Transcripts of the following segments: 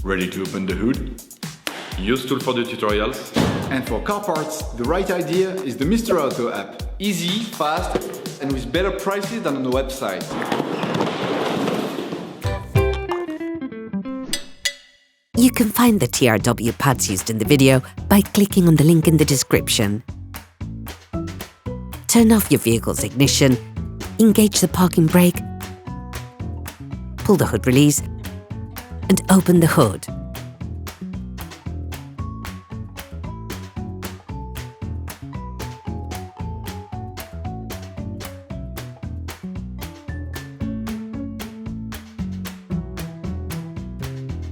Ready to open the hood? UseTool for the tutorials. And for car parts, the right idea is the Mr. Auto app. Easy, fast, and with better prices than on the website. You can find the TRW pads used in the video by clicking on the link in the description. Turn off your vehicle's ignition, engage the parking brake, pull the hood release, and open the hood.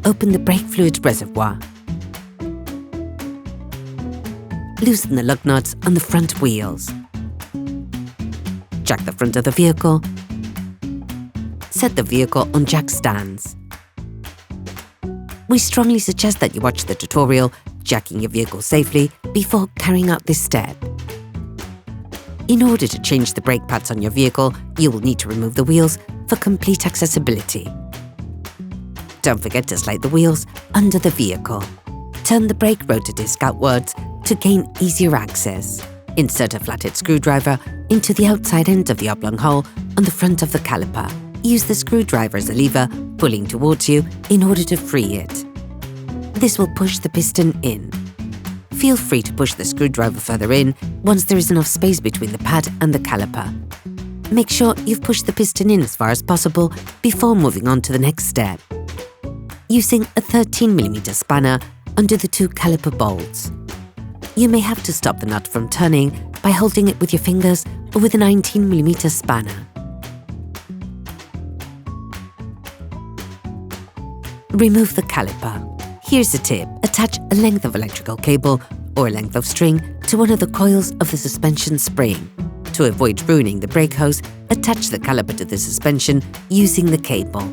Open the brake fluid reservoir. Loosen the lug nuts on the front wheels. Jack the front of the vehicle. Set the vehicle on jack stands. We strongly suggest that you watch the tutorial jacking your vehicle safely before carrying out this step. In order to change the brake pads on your vehicle, you will need to remove the wheels for complete accessibility. Don't forget to slide the wheels under the vehicle. Turn the brake rotor disc outwards to gain easier access. Insert a flathead screwdriver into the outside end of the oblong hole on the front of the caliper. Use the screwdriver as a lever, pulling towards you in order to free it. This will push the piston in. Feel free to push the screwdriver further in once there is enough space between the pad and the caliper. Make sure you've pushed the piston in as far as possible before moving on to the next step. Using a 13mm spanner under the two caliper bolts. You may have to stop the nut from turning by holding it with your fingers or with a 19mm spanner. Remove the caliper. Here's a tip. Attach a length of electrical cable or a length of string to one of the coils of the suspension spring. To avoid ruining the brake hose, attach the caliper to the suspension using the cable.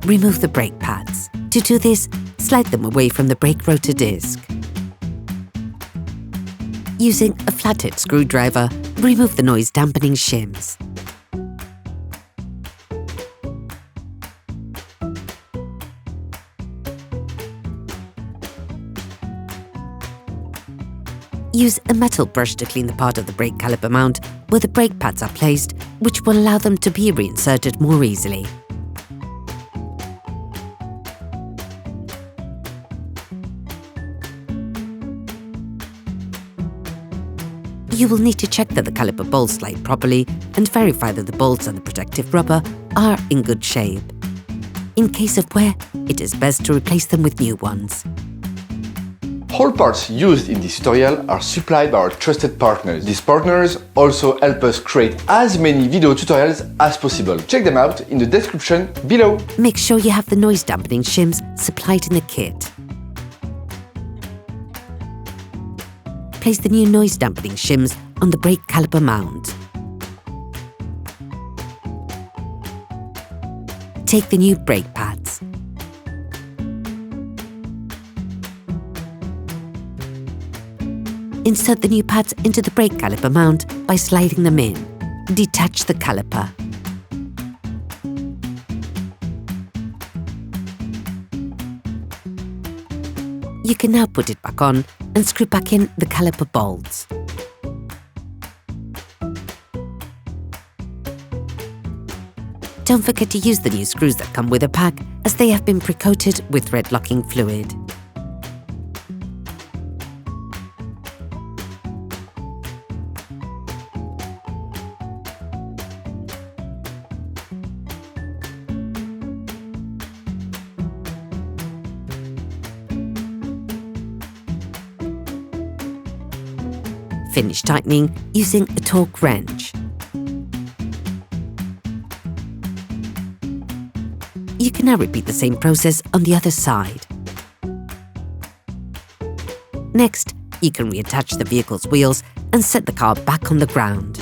Remove the brake pads. To do this, slide them away from the brake rotor disc. Using a flathead screwdriver, remove the noise dampening shims. Use a metal brush to clean the part of the brake caliper mount where the brake pads are placed, which will allow them to be reinserted more easily. You will need to check that the caliper bolts slide properly and verify that the bolts and the protective rubber are in good shape. In case of wear, it is best to replace them with new ones. All parts used in this tutorial are supplied by our trusted partners. These partners also help us create as many video tutorials as possible. Check them out in the description below. Make sure you have the noise dampening shims supplied in the kit. Place the new noise dampening shims on the brake caliper mount. Take the new brake pads. Insert the new pads into the brake caliper mount by sliding them in. Detach the caliper. You can now put it back on and screw back in the caliper bolts. Don't forget to use the new screws that come with a pack, as they have been pre-coated with red locking fluid. Finish tightening using a torque wrench. You can now repeat the same process on the other side. Next, you can reattach the vehicle's wheels and set the car back on the ground.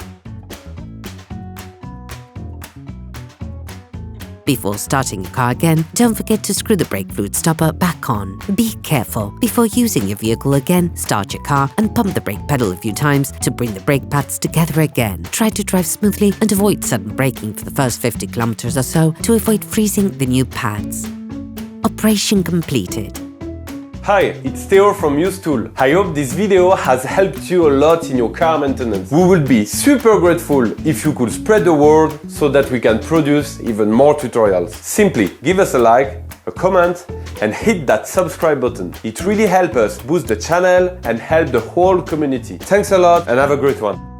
Before starting your car again, don't forget to screw the brake fluid stopper back on. Be careful. Before using your vehicle again, start your car and pump the brake pedal a few times to bring the brake pads together again. Try to drive smoothly and avoid sudden braking for the first 50 kilometers or so to avoid freezing the new pads. Operation completed. Hi, it's Theo from UseTool. I hope this video has helped you a lot in your car maintenance. We would be super grateful if you could spread the word so that we can produce even more tutorials. Simply give us a like, a comment, and hit that subscribe button. It really helps us boost the channel and help the whole community. Thanks a lot and have a great one.